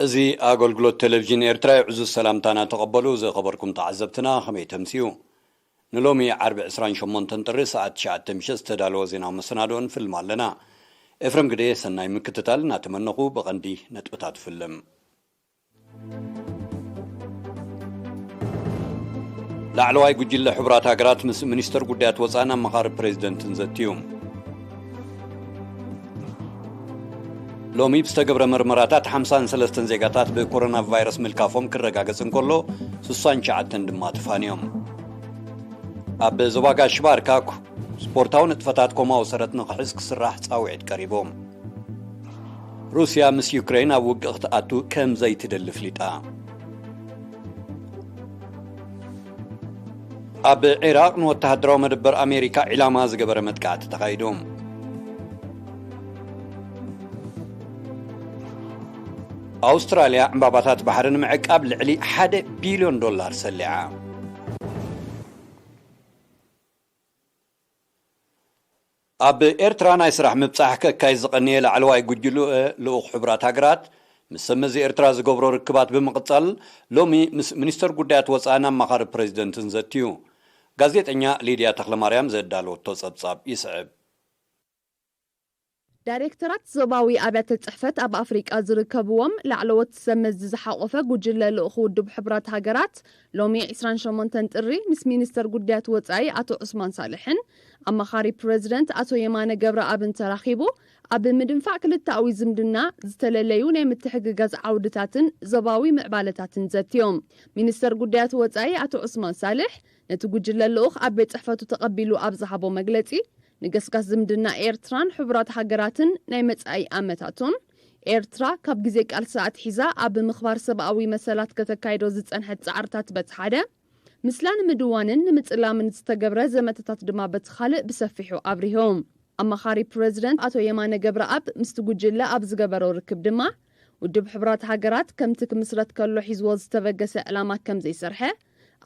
ازي اغلغلو تلفزيون ارترا عز السلامتانا تقبلوا زي خبركم تعزبتنا خمي تمسيو نلومي 48 تنطري ساعه 9 مشس تدالو زينا مسنادون فيلم لنا افرم قدي سناي مكتتال ناتمنقو بغندي نطبطات فيلم لاعلواي جوجل حبرات هاجرات منستر قدات وصانا مخار بريزيدنت زتيوم لومي بستقبر مرمراتات 53 زيغاتات بكورونا فيروس ملكافهم كرغاغصن كله سوسان شعتن دما تفانيوم اب زواغا شباركاكو سبورتاون اتفتات كوما وسرت نقحس كسراح تصاوعد قريبهم روسيا مس يوكرين اب وقت اتو كم زي تدلف ليطا اب عراق نوتهدرو مدبر امريكا علامه زغبر متقات تقايدوم أستراليا عمبابات بحرن معقاب لعلي 1 بليون دولار سلعة. أب إيرترا يسرح مبصحك كايز قنيه لعلواي جوجلو لو خبرات هاجرات مسمزي إيرترا زغبرو ركبات بمقصل لومي منستر قدات وصانا مخار بريزيدنت زتيو غازيتኛ ليديا تخلماريام زدالو تصبصاب يسعب دايركتورات زباوي أبيات الصحفت أب أفريقيا زركبوهم لعلوات سمز زحقوفة جوجل لأخو دب حبرات هاجرات لومي 28 تنطري مس مينستر قدات وصاي أتو عثمان صالحن أما خاري بريزيدنت أتو يمانة جبر أبن تراخيبو أب مدنفع كل التعوي زمدنا زتلليون متحققاز عودتاتن زباوي معبالتاتن زاتيوم مينستر قدات وصاي أتو عثمان صالح نتو جوجل لأخ أبيت صحفتو تقبلو أبزحبو مجلتي نقصقص زمدنا إيرتران حبرات حقراتن نايمت أي أمتاتون إيرترا كاب جزيك الساعة حيزا أب مخبار سبقاوي مسالات كتكايدو زيت أنحت عرتات بتحادة مثلان مدوانن نمتقلا من استقبرة زمتتات دما بتخالق بسفحو أبريهم أما خاري بريزيدنت أتو يمانة قبر أب مستقوجلا أب زقبرو ركب دما ودب حبرات حقرات كمتك مسرت كالو حيزوز تفقس إعلامات كم زي سرحة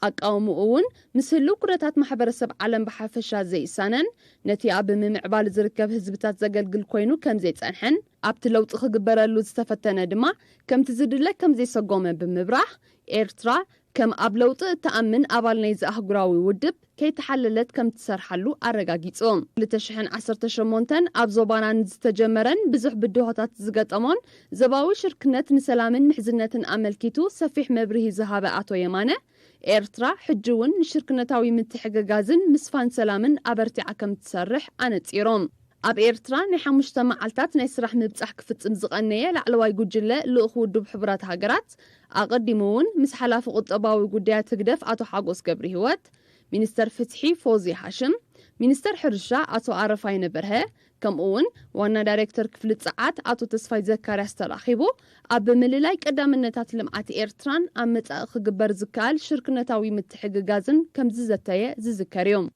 أقاومون مسلو كرتات محبرسب عالم بحافشا زي سانن نتي أب ممعبال زركب هزبتات زقلقل كوينو كم زي تسانحن أبت لو تخقبرالو استفتنا دما كم تزدلك كم زي سقومن بمبراح إيرترا كم أبلوط تأمن أبال نيز أحقراوي ودب كي تحللت كم تسرحلو أرقاقيتهم لتشحن 18 أب زوبانا نزتجمرن بزح بدوهاتات زقاطمون زباوي شركنت نسلامن محزنتن أملكيتو سفيح مبريه زهابة أتو يمانه إيرترا حجون شركنتاوي متحققازن مسفان سلامن أبرتع كم تسرح أنتيروم أب إيرترا نحمش تمعلتات نيسرح مبصح كفتم زقنية لعلواي جوجلة لأخو دب حبرات هاجرات أقدمون مس حلاف قطباوي قديات تقدف أتو حاقوس قبري هوات مينستر فتحي فوزي حاشم مينستر حرشة أتو عرفاين برها كم أون وانا دايركتور كفلت ساعات أتو تسفاي زكاري استراخيبو أب مليلاي قدام النتات لمعات إيرتران أمت أخقبر زكال شركنتاوي متحققازن كم ززتايا زذكريوم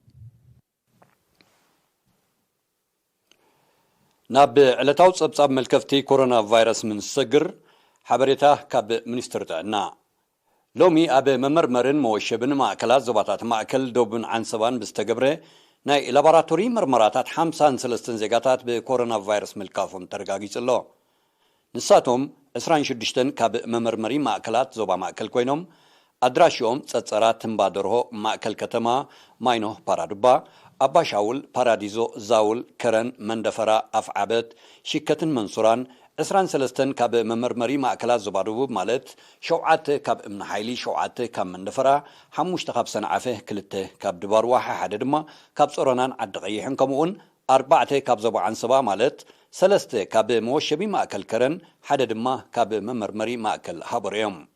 ناب علتاو صبصاب ملكفتي كورونا فيروس من سجر حبريتا كاب منستر تعنا لومي أب ممرمرن موشبن معكلات زباطات معكل دوبن عن سبان بستقبره ناي لابراتوري مرمراتات 53 زيغاتات بكورونا فيروس ملكافهم ترقاقيس الله نساتهم 26 كاب ممرمري معكلات زبا معكل كوينهم أدراشيوم تتصرات تنبادره معكل كتما ماينو بارادوبا أبا شاول باراديزو زاول كرن مندفرا أفعبت شكة منصوران 23 كاب ممرمري معكلات زبادوب مالت شوعات كاب امن حيلي شوعات كاب مندفرا حموشت كاب سنعفه كلته كاب دبار واحد حددما كاب صورنان عدقيحن كمون 4 كاب زبا عن سبا مالت 3 كاب موشبي معكل كرن حددما كاب ممرمري معكل حبريوم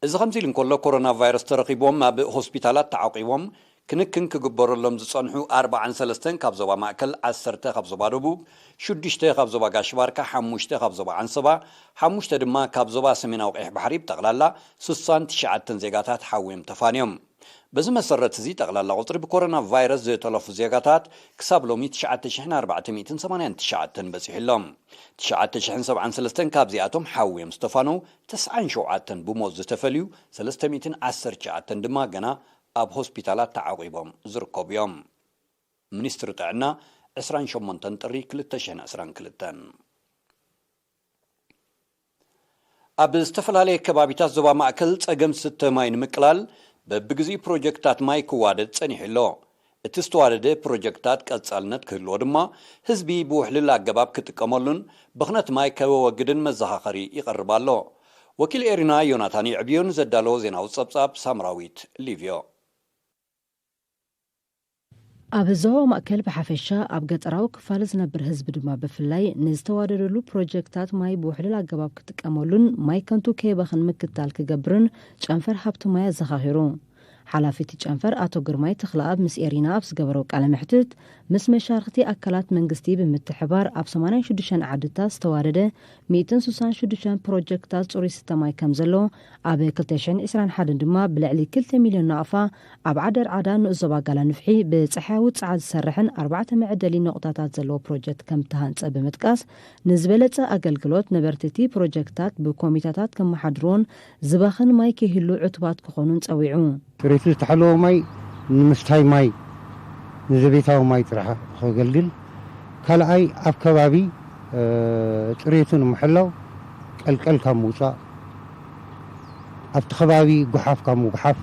إذا خمسين كله كورونا فيروس ترقيبهم ما بهوسبيتالات تعاقبهم كنكن كجبر لهم زصنحو 43 كابزبا معكل 10 كابزبا دبوب 6 كابزبا قشباركا 5 كابزبا عنصبا 5 دما كابزبا سمينا وقيح بحريب تقلالا 69 زيغاتات حاويم تفانيوم بز مسرت زي تقلالا قطر بكورونا فيروس زي تلف زيغاتات كسابلو 9489 بسيح لهم 9773 كابزياتهم حاويم ستفانو 9 بموز تفليو 310 دما جنا أب هوسبيتالات تعاقبهم زركوب يوم منستر تعنا 28 تنطري كلتشن 20 كلتن ኣብ ዝተፈላለየ ከባቢታት ዞባ ማእከል ጸገም ስተ ማይ ንምቅላል በብግዜ ፕሮጀክታት ማይ ክዋደድ ጸኒሑ ኣሎ። እቲ ዝተዋደደ ፕሮጀክታት ቀጻልነት ክህልዎ ድማ ህዝቢ ብውሕልል ኣገባብ ክጥቀመሉን ብኽነት ማይ ከወግድን መዘኻኸሪ ይቐርብ ኣሎ። ወኪል ኤሪና ዮናታን ይዕብዮን ዘዳለዎ ዜናዊ ጸብጻብ ሳምራዊት ሊቪዮ ኣብ ዞባ ማእከል ብሓፈሻ ኣብ ገጠራዊ ክፋል ዝነብር ህዝቢ ድማ ብፍላይ ንዝተዋደደሉ ፕሮጀክታት ማይ ብውሕልል ኣገባብ ክጥቀመሉን ማይ ከንቱ ከይበኽን ምክትታል ክገብርን ጨንፈር ሃብቲ ማይ ኣዘኻኺሩ ሓላፊት ጨንፈር ኣቶ ግርማይ ተኽለኣብ ምስ ኤሪና ኣብ ዝገበረው ቃለ መሕትት ምስ መሻርክቲ ኣካላት መንግስቲ ብምትሕባር ኣብ 86 ዓድታት ዝተዋደደ 166 ፕሮጀክታት ጽሩይ ስተ ማይ ከም ዘሎ ኣብ 2021 ድማ ብልዕሊ 2 ሚልዮን ናቕፋ ኣብ ዓደር ዓዳ ንእዞባ ጋላ ንፍሒ ብፀሓያዊ ጸዓት ዝሰርሕን 4 መዕደሊ ነቑጣታት ዘለዎ ፕሮጀክት ከም ተሃንጸ ብምጥቃስ ንዝበለጸ ኣገልግሎት ነበርትቲ ፕሮጀክታት ብኮሚታታት ከመሓድሮን ዝባኽን ማይ ከይህሉ ዕቱባት ክኾኑን ጸዊዑ ጥሬቱ ዝተሓለወ ማይ ንምስታይ ማይ ንዘቤታዊ ማይ ጥራሕ ከገልግል ካልኣይ ኣብ ከባቢ ጥሬቱ ንምሕላው ቀልቀል ካብ ምውፃእ ኣብቲ ከባቢ ጉሓፍ ካብ ምጉሓፍ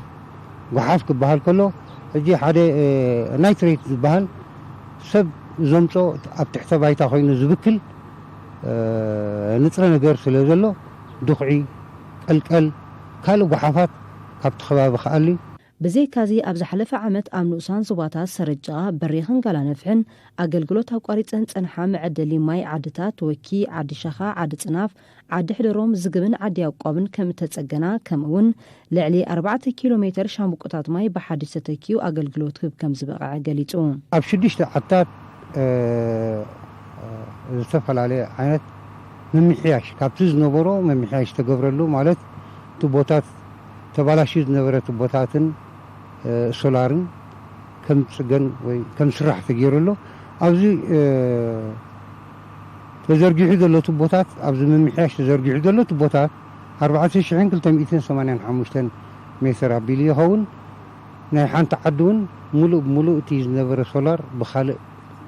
ጉሓፍ ክበሃል ከሎ ሕጂ ሓደ ናይትሬት ዝበሃል ሰብ ዘምፆ ኣብ ትሕተ ባይታ ኮይኑ ዝብክል ንጥረ ነገር ስለ ዘሎ ድኹዒ ቀልቀል ካልእ ጉሓፋት ካብቲ ከባቢ ከኣሊ ብዘይካዚ ኣብ ዝሓለፈ ዓመት ኣብ ንኡሳን ዞባታት ሰረጫ በሪኽን ጋላ ነፍሕን ኣገልግሎት ኣቋሪፀን ጸንሓ መዕደሊ ማይ ዓድታት ወኪ ዓዲ ሸኻ ዓዲ ጽናፍ ዓዲ ሕደሮም ዝግብን ዓዲ ኣቋብን ከም ተጸገና ከምኡውን ልዕሊ 4 ኪሎ ሜትር ሻምብቆታት ማይ ብሓዲሽ ተተኪዩ ኣገልግሎት ክህብ ከም ዝበቕዐ ገሊጹ ኣብ 6 ዓድታት ዝተፈላለየ ዓይነት መምሕያሽ ካብቲ ዝነበሮ መምሕያሽ ተገብረሉ ማለት ቱቦታት ተባላሽ ዝነበረ ቱቦታትን ሶላርን ከም ጽገን ወይ ከም ስራሕ ተገይሩሎ ኣብዚ ተዘርጊሑ ዘሎ ቱቦታት ኣብዚ መምሕያሽ ተዘርጊሑ ዘሎ ቱቦታት 4285 ሜትር ኣቢሉ ይኸውን ናይ ሓንቲ ዓዲ እውን ሙሉእ እቲ ዝነበረ ሶላር ብኻልእ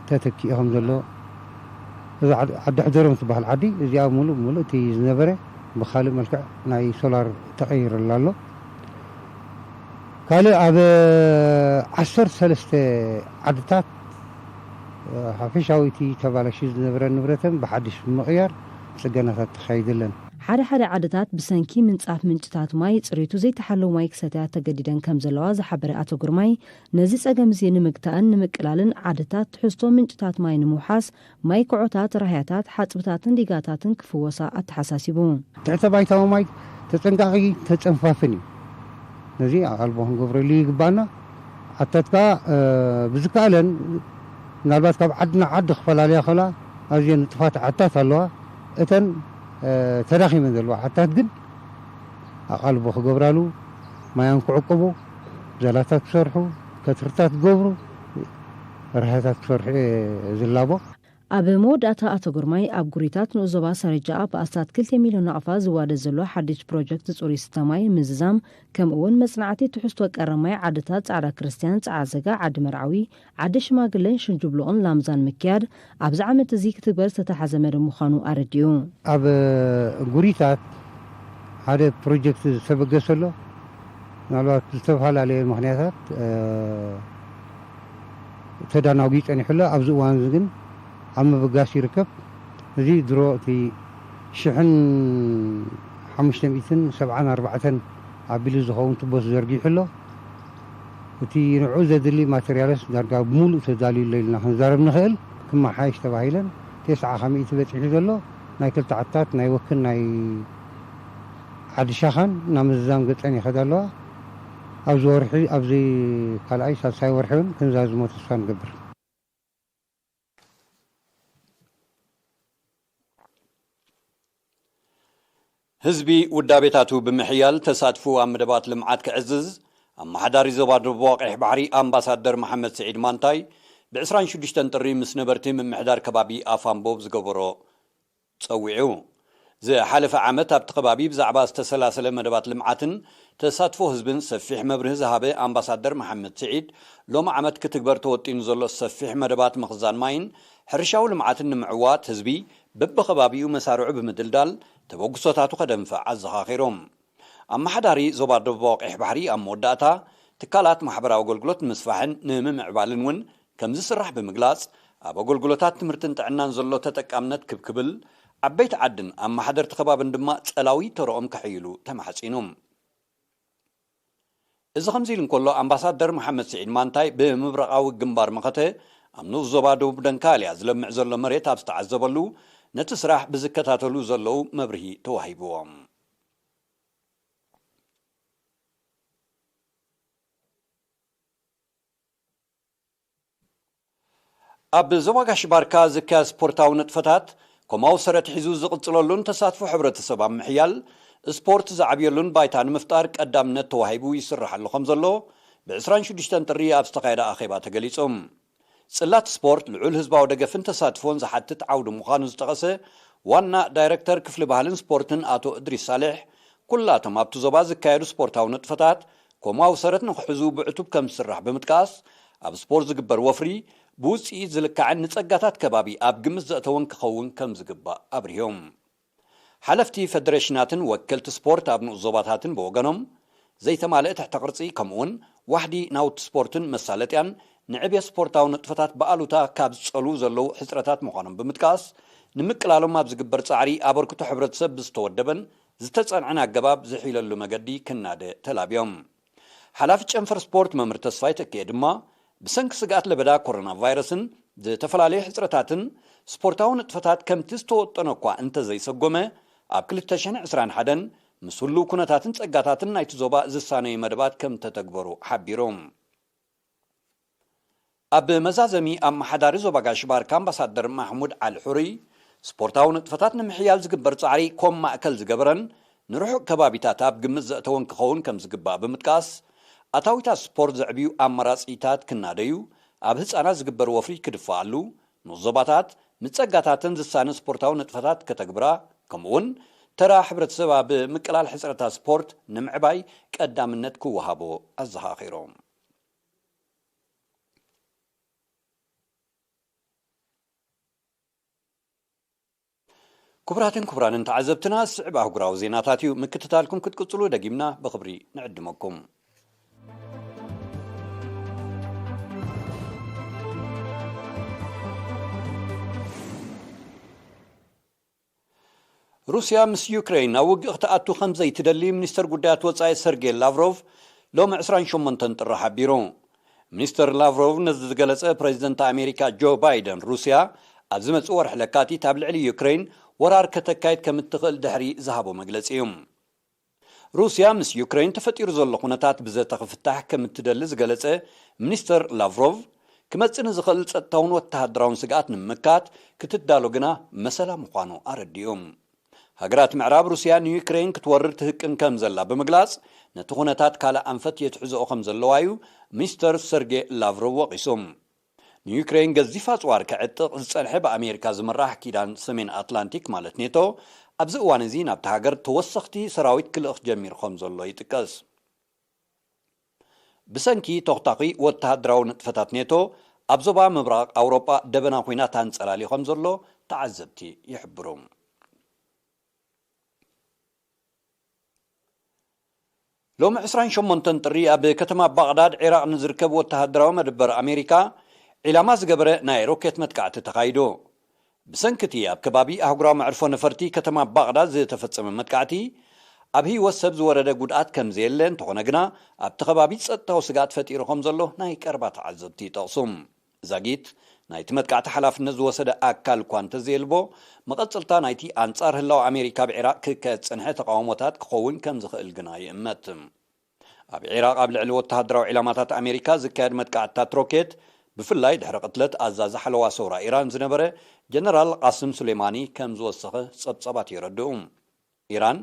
ተተኪኡ ከም ዘሎ እዚ ዓዲ ሕደሮም ትበሃል ዓዲ እዚኣ ሙሉእ እቲ ዝነበረ ብኻልእ መልክዕ ናይ ሶላር ተቐይሩላ ኣሎ ካልእ ኣብ 13 ዓድታት ሓፈሻዊቲ ተባላሽ ዝነበረ ንብረተን ብሓድሽ ምቕያር ጽገናታት ተኻይድለን ሓደ ዓድታት ብሰንኪ ምንጻፍ ምንጭታት ማይ ጽሬቱ ዘይተሓለዉ ማይ ክሰትያ ተገዲደን ከም ዘለዋ ዝሓበረ ኣቶ ግርማይ ነዚ ጸገም እዚ ንምግታእን ንምቅላልን ዓድታት ትሕዝቶ ምንጭታት ማይ ንምውሓስ ማይ ኩዖታት ራህያታት ሓፅብታትን ዲጋታትን ክፍወሳ ኣተሓሳሲቡ ትሕተ ባይታዊ ማይ ተጸንቃቂ ተጸንፋፍን እዩ ነዚ ኣልቦ ክንገብረሉ ይግባና ዓታትካ ብዝከኣለን ምናልባት ካብ ዓድና ዓዲ ክፈላለያ ከላ ኣዝየን ንጥፋት ዓታት ኣለዋ እተን ተዳኺመን ዘለዋ ዓታት ግን ኣቓልቦ ክገብራሉ ማያን ክዕቅቡ ዘላታት ክሰርሑ ከትርታት ክገብሩ ራህያታት ክሰርሑ ዝላቦ ኣብ መወዳእታ ኣቶ ግርማይ ኣብ ጉሪታት ንኡዞባ ሰረጃ ብኣስታት 2 ሚልዮን ናቕፋ ዝዋደድ ዘሎ ሓድሽ ፕሮጀክት ጽሩይ ስተ ማይ ምዝዛም ከምኡውን መጽናዕቲ ትሕዝቶ ቀረብ ማይ ዓድታት ጻዕዳ ክርስቲያን ጻዕዘጋ ዓዲ መርዓዊ ዓዲ ሽማግለን ሽንጅብሎቕን ላምዛን ምክያድ ኣብዚ ዓመት እዚ ክትግበር ዝተታሓዘ መደብ ምዃኑ ኣረዲዩ ኣብ ጉሪታት ሓደ ፕሮጀክት ዝተበገሰሎ ምናልባት ዝተፈላለዩ ምኽንያታት ተዳናጊ ጸኒሑሎ ኣብዚ እዋን ግን ኣብ ምብጋስ ይርከብ እዚ ድሮ እቲ 1574 ኣቢሉ ዝኸውን ቱቦ ዘርጊሑሎ እቲ ንዑ ዘድሊ ማቴርያልስ ዳርጋ ሙሉእ ተዳልዩሎ ኢልና ክንዛረብ ንኽእል ክመሓየሽ ተባሂለን 900 በፂሑ ዘሎ ናይ ክልተ ዓድታት ናይ ወክን ናይ ዓዲ ሻኻን ናብ ምዝዛም ገፀን ይኸዳ ኣለዋ ኣብዚ ወርሒ ኣብዚ ካልኣይ ሳልሳይ ወርሒ እውን ክንዛዝሞ ተስፋ ንገብር ህዝቢ ውዳቤታቱ ብምሕያል ተሳትፉ ኣብ መደባት ልምዓት ክዕዝዝ ኣመሓዳሪ ዞባ ደቡብ ዋቕሕ ባሕሪ ኣምባሳደር መሐመድ ስዒድ ማንታይ ብ26 ጥሪ ምስ ነበርቲ ምምሕዳር ከባቢ ኣፋምቦብ ዝገበሮ ፀዊዑ ዝሓለፈ ዓመት ኣብቲ ከባቢ ብዛዕባ ዝተሰላሰለ መደባት ልምዓትን ተሳትፎ ህዝብን ሰፊሕ መብርህ ዝሃበ ኣምባሳደር መሐመድ ስዒድ ሎሚ ዓመት ክትግበር ተወጢኑ ዘሎ ሰፊሕ መደባት ምኽዛን ማይን ሕርሻዊ ልምዓትን ንምዕዋት ህዝቢ በብኸባቢኡ መሳርዑ ብምድልዳል ተበግሶታቱ ከደንፈዕ ኣዘኻኺሮም ኣመሓዳሪ ዞባ ደቡብ ቀይሕ ባሕሪ ኣብ መወዳእታ ትካላት ማሕበራዊ ኣገልግሎት ምስፋሕን ንምምዕባልን እውን ከም ዝስራሕ ብምግላጽ ኣብ ኣገልግሎታት ትምህርትን ጥዕናን ዘሎ ተጠቃምነት ክብክብል ዓበይቲ ዓድን ኣመሓደርቲ ከባብን ድማ ጸላዊ ተረኦም ከሕይሉ ተማሕጺኖም እዚ ከምዚ ኢሉ እንከሎ ኣምባሳደር መሐመድ ስዒድ ማንታይ ብምብረቓዊ ግንባር መኸተ ኣብ ንዑስ ዞባ ደቡብ ደንካልያ ዝለምዕ ዘሎ መሬት ኣብ ዝተዓዘበሉ ነቲ ስራሕ ብዝከታተሉ ዘለዉ መብርሂ ተዋሂብዎም ኣብ ዞባ ጋሽ ባርካ ዝካየድ ስፖርታዊ ንጥፈታት ከምኡ ሰረት ሒዙ ዝቕጽለሉን ተሳትፎ ሕብረተሰብ ኣብ ምሕያል ስፖርት ዝዓብየሉን ባይታ ንምፍጣር ቀዳምነት ተዋሂቡ ይስራሕ ኣሎ ከም ዘሎ ብ26 ጥሪ ኣብ ዝተኻየደ ኣኼባ ተገሊጾም ጽላት ስፖርት ልዑል ህዝባዊ ደገፍን ተሳትፎን ዝሓትት ዓውዲ ምዃኑ ዝጠቐሰ ዋና ዳይሬክተር ክፍሊ ባህልን ስፖርትን ኣቶ እድሪስ ሳሌሕ ኩላቶም ኣብቲ ዞባ ዝካየዱ ስፖርታዊ ንጥፈታት ከምኡ ሰረት ንኽሕዙ ብዕቱብ ከም ዝስራሕ ብምጥቃስ ኣብ ስፖርት ዝግበር ወፍሪ ብውፅኢት ዝልክዐን ንጸጋታት ከባቢ ኣብ ግምት ዘእተወን ክኸውን ከም ዝግባእ ኣብርሂዮም ሓለፍቲ ፌደሬሽናትን ወከልቲ ስፖርት ኣብ ንዑስ ዞባታትን ብወገኖም ዘይተማልአ ትሕተ ቅርጺ ከምኡውን ዋሕዲ ናውቲ ስፖርትን መሳለጥያን ንዕብየ ስፖርታዊ ንጥፈታት በኣሉታ ካብ ዝጸሉ ዘለዉ ሕፅረታት ምዃኖም ብምጥቃስ ንምቅላሎም ኣብ ዝግበር ጻዕሪ ኣበርክቶ ሕብረተሰብ ብዝተወደበን ዝተጸንዐን ኣገባብ ዝሒለሉ መገዲ ክናደ ተላብዮም ሓላፊ ጨንፈር ስፖርት መምህር ተስፋይ ተክየ ድማ ብሰንኪ ስጋኣት ለበዳ ኮሮና ቫይረስን ዝተፈላለዩ ሕፅረታትን ስፖርታዊ ንጥፈታት ከምቲ ዝተወጠነ እኳ እንተዘይሰጎመ ኣብ 2021 ምስ ሁሉ ኩነታትን ጸጋታትን ናይቲ ዞባ ዝሳነዩ መደባት ከም ተተግበሩ ሓቢሮም ኣብ መዛዘሚ ኣመሓዳሪ ዞባ ጋሽ ባርካ ኣምባሳደር ማሕሙድ ዓሊ ሑሪ ስፖርታዊ ንጥፈታት ንምሕያል ዝግበር ጻዕሪ ከም ማእከል ዝገበረን ንርሑቕ ከባቢታት ኣብ ግምት ዘእተወን ክኸውን ከም ዝግባእ ብምጥቃስ ኣታዊታት ስፖርት ዘዕብዩ ኣመራጺታት ክናደዩ ኣብ ህፃናት ዝግበር ወፍሪ ክድፋኣሉ ንዑስ ዞባታት ምጸጋታትን ዝሳነ ስፖርታዊ ንጥፈታት ከተግብራ ከምኡውን ተራ ሕብረተሰብ ኣብ ምቅላል ሕፅረታት ስፖርት ንምዕባይ ቀዳምነት ክወሃቦ ኣዘኻኺሮም ክቡራትን ክቡራንን ተዓዘብትና ስዕብ ኣህጉራዊ ዜናታት እዩ ምክትታልኩም ክትቅጽሉ ደጊምና ብኽብሪ ንዕድመኩም روسيا مس يوكرين وقت أتو خمسة يتدلي منستر قدات وصاي سيرجي لافروف لو معسران شمنتن ترحب بيرون منستر لافروف نزد جلسة بريزيدنت أمريكا جو بايدن روسيا أزمت صور حلقاتي تابع على يوكرين ورار كتكايد كمتغل دحري ذهبوا مجلسيهم روسيا مس يوكرين تفتير زل قناتات بزات تفتح كمتدلز جلسة منستر لافروف كمتسن زخل تاون وتهدراون سقات نمكات كتدالو جنا مسألة مقانو أرديهم هاجرات معراب روسيا نيوكرين كتورر تهكن كم زلا بمجلاس نتخونتات كالا أنفت يتحزو خم زلوايو مستر سيرجي لافروف وقيسوم نيوكرين جزيفات وارك عتق زلحب أمريكا زمراح كيدان سمين أطلنطيك مالت نيتو أبزق وانزين أبتهاجر توسختي سراويت كل أخ جمير خم زلوا يتكاس بسنكي تغتقي وتهدراون فتات نيتو أبزبا مبراق أوروبا دبنا خوينات هنسألالي خم زلوا تعذبتي يحبروم لوم 28 ጥሪ ኣብ ከተማ ባغዳድ ኢራቅ ንዝርከብ ወተሃደራዊ መደበር ኣሜሪካ ዒላማ ዝገበረ ናይ ሮኬት መጥቃዕቲ ተኻይዶ ብሰንክቲ ኣብ ከባቢ ኣህጉራዊ መዕርፎ ነፈርቲ ከተማ ባغዳድ ዝተፈጸመ መጥቃዕቲ ኣብ ህይወት ሰብ ዝወረደ ጉድኣት ከም ዘየለ እንተኾነ ግና ኣብቲ ከባቢ ጸጥታዊ ስጋት ፈጢሩ ከም ዘሎ ናይ ቀረባ ተዓዘብቲ ይጠቕሱም ዛጊት ናይቲ መጥቃዕቲ ሓላፍነት ዝወሰደ ኣካል እኳ እንተዘየልቦ መቐጽልታ ናይቲ ኣንጻር ህላው ኣሜሪካ ብዒራቅ ክካየድ ዝጸንሐ ተቃውሞታት ክኸውን ከም ዝኽእል ግና ይእመት ኣብ ዒራቅ ኣብ ልዕሊ ወተሃደራዊ ዒላማታት ኣሜሪካ ዝካየድ መጥቃዕትታት ሮኬት ብፍላይ ድሕሪ ቅትለት ኣዛዚ ሓለዋ ሰውራ ኢራን ዝነበረ ጀነራል ቃስም ሱሌማኒ ከም ዝወሰኸ ጸብጸባት ይረድኡ ኢራን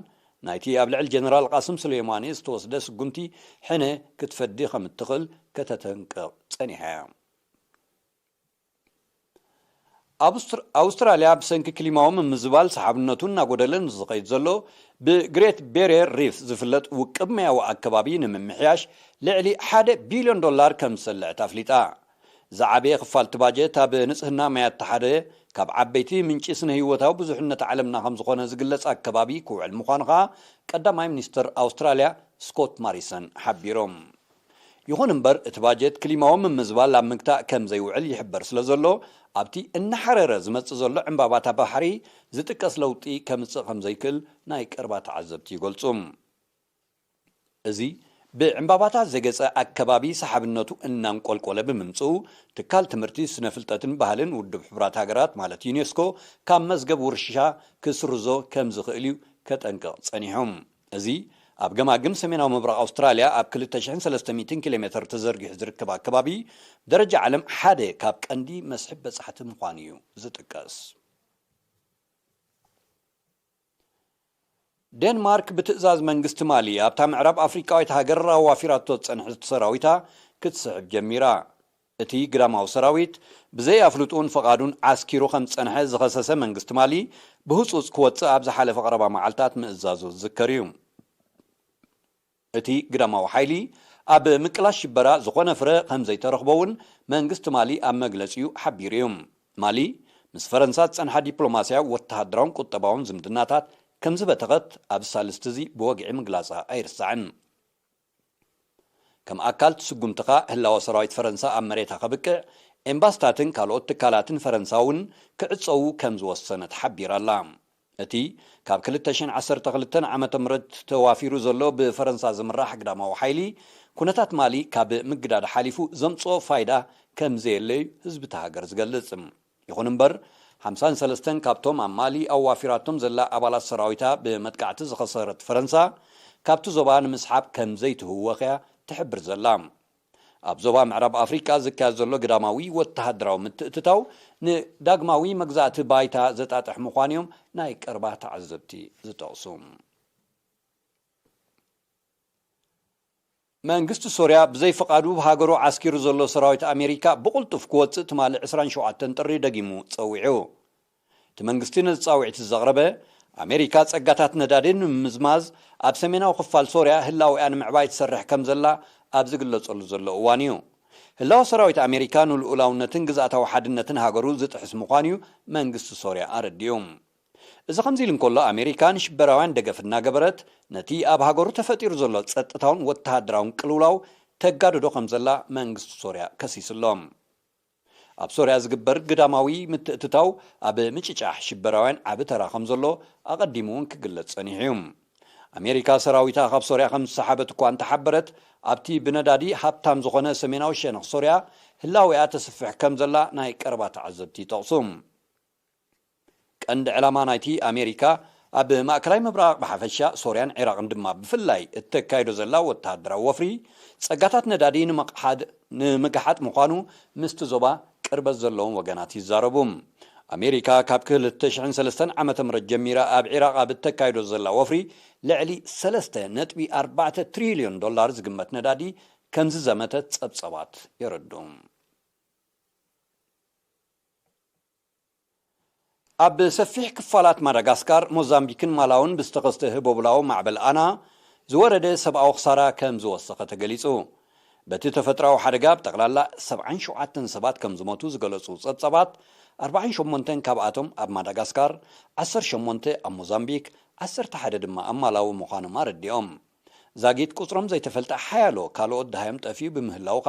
ናይቲ ኣብ ልዕሊ ጀነራል ቃስም ሱሌማኒ ዝተወስደ ስጉምቲ ሕነ ክትፈዲ ከም እትኽእል ከተተንቅቕ ጸኒሓ أستراليا بسنك كلماهم مزبال صحابنتون نقولن زقيد زلو بجريت بيرير ريف زفلت وكم يا وأكبابي من محياش لعلي $1 بليون كم سلع تفليتا زعبي خفال تباجي تاب نسهنا ما يتحدى ካብ ዓበይቲ ምንጪ ስነ ህይወታዊ ብዙሕነት ዓለምና ከም ዝኾነ ዝግለጽ ኣከባቢ ክውዕል ምዃኑ ኸኣ ቀዳማይ ሚኒስትር ኣውስትራልያ ስኮት ማሪሰን ሓቢሮም። ይኹን እምበር እቲ ባጀት ክሊማዊ ምምዝባል ኣብ ምግታእ ከም ዘይውዕል ይሕበር ስለ ዘሎ ኣብቲ እናሓረረ ዝመጽእ ዘሎ ዕምባባታት ባሕሪ ዝጥቀስ ለውጢ ከምጽእ ከም ዘይክእል ናይ ቀረባ ተዓዘብቲ ይገልጹ። እዚ ብዕምባባታት ዘገጸ ኣከባቢ ሰሓብነቱ እናንቆልቆለ ብምምጽኡ ትካል ትምህርቲ ስነ ፍልጠትን ባህልን ውድብ ሕቡራት ሃገራት ማለት ዩኔስኮ ካብ መዝገብ ውርሻ ክስርዞ ከም ዝኽእል እዩ ከጠንቅቕ ጸኒሖም። እዚ ኣብ ገማግም ሰሜናዊ ምብራቕ ኣውስትራልያ ኣብ 2300 ኪሎ ሜትር ተዘርጊሑ ዝርከብ ኣከባቢ ደረጃ ዓለም ሓደ ካብ ቀንዲ መስሕብ በጻሕቲ ምዃኑ እዩ ዝጥቀስ። ዴንማርክ ብትእዛዝ መንግስቲ ማሊ ኣብታ ምዕራብ ኣፍሪቃዊት ሃገር ኣዋፊራቶ ጸንሕቲ ሰራዊታ ክትስሕብ ጀሚራ። እቲ ግዳማዊ ሰራዊት ብዘይ ኣፍልጡን ፈቓዱን ዓስኪሩ ከም ጸንሐ ዝኸሰሰ መንግስቲ ማሊ ብህጹጽ ክወጽእ ኣብ ዝሓለፈ ቀረባ መዓልታት ምእዛዙ ዝዝከር እዩ። እቲ ግዳማዊ ሓይሊ ኣብ ምቅላሽ ሽበራ ዝኾነ ፍረ ከም ዘይተረኽቦውን መንግስቲ ማሊ ኣብ መግለጺኡ ሓቢሩ እዩ። ማሊ ምስ ፈረንሳ ጸንሐ ዲፕሎማስያዊ ወተሃደራውን ቁጠባውን ዝምድናታት ከም ዝበተኸት ኣብ ሳልስቲ እዚ ብወግዒ ምግላጻ ኣይርስዕን። ከም ኣካል ትስጉምትኻ ህላወ ሰራዊት ፈረንሳ ኣብ መሬታ ከብቅዕ ኤምባስታትን ካልኦት ትካላትን ፈረንሳውን ክዕፀው ከም ዝወሰነት ሓቢራ ኣላ። እቲ ካብ 2012 ዓመተ ምህረት ተዋፊሩ ዘሎ ብፈረንሳ ዝምራሕ ግዳማዊ ሓይሊ ኩነታት ማሊ ካብ ምግዳድ ሓሊፉ ዘምጽኦ ፋይዳ ከም ዘየለዩ ህዝቢ ሃገር ዝገልጽ። ይኹን እምበር 53 ካብቶም ኣብ ማሊ ኣዋፊራቶም ዘላ ኣባላት ሰራዊታ ብመጥቃዕቲ ዝኸሰረት ፈረንሳ ካብቲ ዞባ ንምስሓብ ከም ዘይትህወኸያ ትሕብር ዘላ። ኣብ ዞባ ምዕራብ ኣፍሪቃ ዝካየድ ዘሎ ግዳማዊ ወተሃደራዊ ምትእትታው ንዳግማዊ መግዛእቲ ባይታ ዘጣጥሕ ምዃኑ እዮም ናይ ቀረባ ተዓዘብቲ ዝጠቕሱ። መንግስቲ ሶርያ ብዘይ ፈቃዱ ብሃገሩ ዓስኪሩ ዘሎ ሰራዊት ኣሜሪካ ብቁልጡፍ ክወፅእ ትማሊ 27 ጥሪ ደጊሙ ፀዊዑ። እቲ መንግስቲ ነዚ ፃውዒት ዘቕረበ ኣሜሪካ ጸጋታት ነዳድን ምዝማዝ ኣብ ሰሜናዊ ክፋል ሶርያ ህላዊኣ ንምዕባይ ትሰርሕ ከም ዘላ ኣብ ዝግለጸሉ ዘሎ እዋን እዩ። ህላዊ ሰራዊት ኣሜሪካ ንልኡላውነትን ግዛእታዊ ሓድነትን ሃገሩ ዝጥሕስ ምዃኑ እዩ መንግስቲ ሶርያ ኣረዲዩ። እዚ ከምዚ ኢሉ እንከሎ ኣሜሪካ ንሽበራውያን ደገፍ እናገበረት ነቲ ኣብ ሃገሩ ተፈጢሩ ዘሎ ጸጥታውን ወተሃደራውን ቅልውላው ተጋድዶ ከም ዘላ መንግስቲ ሶርያ ከሲስሎም። ኣብ ሶርያ ዝግበር ግዳማዊ ምትእትታው ኣብ ምጭጫሕ ሽበራውያን ዓብ ተራ ከም ዘሎ ኣቐዲሙ እውን ክግለጽ ጸኒሑ እዩ። ኣሜሪካ ሰራዊታ ካብ ሶርያ ከም ዝሰሓበት እኳ እንተሓበረት ኣብቲ ብነዳዲ ሃብታም ዝኾነ ሰሜናዊ ሸነኽ ሶርያ ህላዊኣ ተስፍሕ ከም ዘላ ናይ ቀረባ ተዓዘብቲ ይጠቕሱ። ቀንዲ ዕላማ ናይቲ ኣሜሪካ ኣብ ማእከላይ ምብራቕ ብሓፈሻ ሶርያን ዒራቅን ድማ ብፍላይ እተካይዶ ዘላ ወተሃደራዊ ወፍሪ ጸጋታት ነዳዲ ንምግሓጥ ምዃኑ ምስቲ ዞባ ቅርበት ዘለዎም ወገናት ይዛረቡ። ኣሜሪካ ካብ 2003 ዓመተ ምህረት ጀሚራ ኣብ ዒራቅ ኣብ እተካይዶ ዘላ ወፍሪ ልዕሊ 3.4 ትሪልዮን ዶላር ዝግመት ነዳዲ ከም ዝዘመተት ጸብጸባት ይረዱ። ኣብ ሰፊሕ ክፋላት ማዳጋስካር ሞዛምቢክን ማላውን ብዝተኸስተ ህቦብላዊ ማዕበል ኣና ዝወረደ ሰብኣዊ ክሳራ ከም ዝወሰኸ ተገሊጹ። በቲ ተፈጥራዊ ሓደጋ ብጠቕላላ 77 ሰባት ከም ዝሞቱ ዝገለጹ ጸብጸባት 48 ካብኣቶም ኣብ ማዳጋስካር፣ 18 ኣብ ሞዛምቢክ፣ 11 ድማ ኣብ ማላዊ ምዃኖም ኣረዲኦም። ዛጊት ቁጽሮም ዘይተፈልጠ ሓያሎ ካልኦት ዳሃዮም ጠፍዩ ብምህላውኻ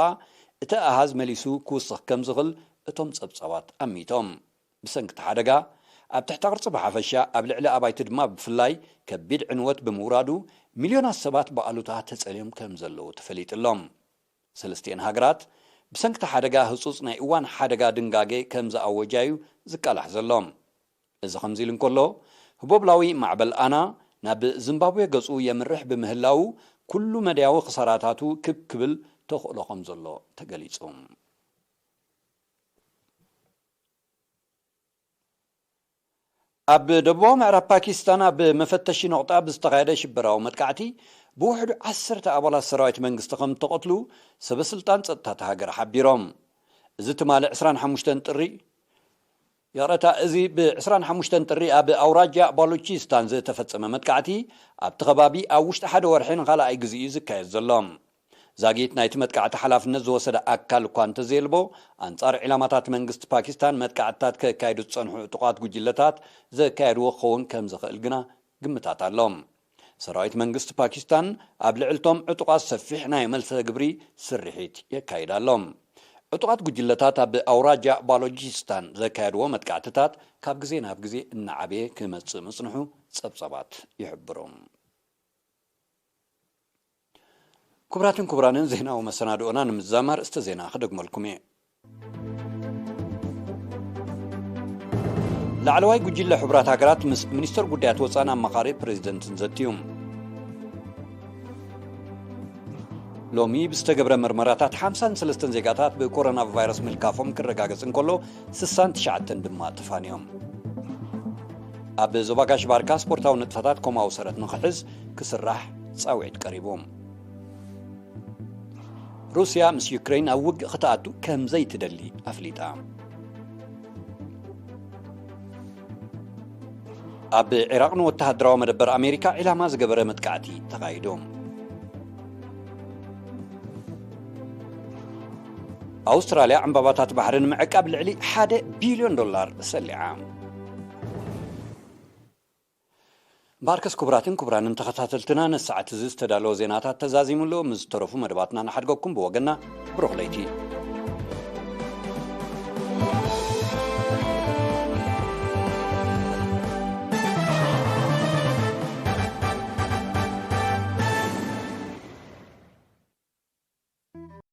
እቲ ኣሃዝ መሊሱ ክውስኽ ከም ዝኽእል እቶም ጸብጸባት ኣሚቶም። ብሰንኪ እቲ ሓደጋ ኣብ ትሕቲ ቅርጺ ብሓፈሻ ኣብ ልዕሊ ኣባይቲ ድማ ብፍላይ ከቢድ ዕንወት ብምውራዱ ሚልዮናት ሰባት ብኣሉታ ተጸልዮም ከም ዘለዉ ተፈሊጥሎም። ሰለስቲአን ሃገራት ብሰንኪ እቲ ሓደጋ ህጹጽ ናይ እዋን ሓደጋ ድንጋጌ ከም ዝኣወጃዩ ዝቃላሕ ዘሎም። እዚ ከምዚ ኢሉ እንከሎ ህቦብላዊ ማዕበል ኣና ናብ ዚምባብዌ ገጹ የምርሕ ብምህላው ኩሉ መድያዊ ክሳራታቱ ክብል ተኽእሎ ከም ዘሎ ተገሊጹ። ኣብ ደቡባዊ ምዕራብ ፓኪስታን ኣብ መፈተሺ ነቑጣ ብዝተኻየደ ሽበራዊ መጥቃዕቲ ብውሕዱ 10 ኣባላት ሰራዊት መንግስቲ ከም ተቐትሉ ሰበስልጣን ጸጥታ ሃገር ሓቢሮም። እዚ ትማሊ 25 ጥሪ يقرأ أزي ب25 طري أب أوراجا بالوتشيستان زي تفتسم متقعتي أب تخبابي أوشت أحد ورحين غلا أي جزء زكاية الظلام زاغيت نايت متقعت حلافነት زوسد أكل كوانت زيلبو أنصار علامات منغست باكستان متقعتات كايدو تصنحو عطقات جوجلتات زكايدو خون كم زخل جنا قمتات اللهم سرايت منغست باكستان قبل علتهم عطقات سفيح ناي ملس جبري سرحيت يكايد اللهم عطقات جوجلتات بأوراجع بالوجيستان زكايدو متقعتات كاب غزي ناب غزي النعبيه كمص مصنحو صبصبات يحبرهم كبراتن كبرانن زينا ومسنادونا نمزامر استزينا خدقملكم لعلواي جوجل حبرات هاجرات منستر قديات وصانا مقاري بريزيدنت زتيوم لومي بستقبر مرمراتات 53 زيقاتات بكورونا فيروس ملكافهم كرقاقصن كله 69 دما تفانيهم اب زوباغاش باركا سبورتاو نطفتات كوما وسرت نخحز كسراح صاوعد قريبهم روسيا مس يوكرين أوج خطأتو كم زي تدلي أفليتا أب العراق نوتها دراو مدبر أمريكا إلى ما زجبر متقعتي تقايدهم أستراليا عم باباتات بحرين معك قبل علي $1 بليون سلعة باركس كبراتن كبرانن تخطاتلتنا نساعة زيز تدالو زيناتات تزازيمولو مزترفو مدباتنا نحدقوكم بوغنا بروغليتي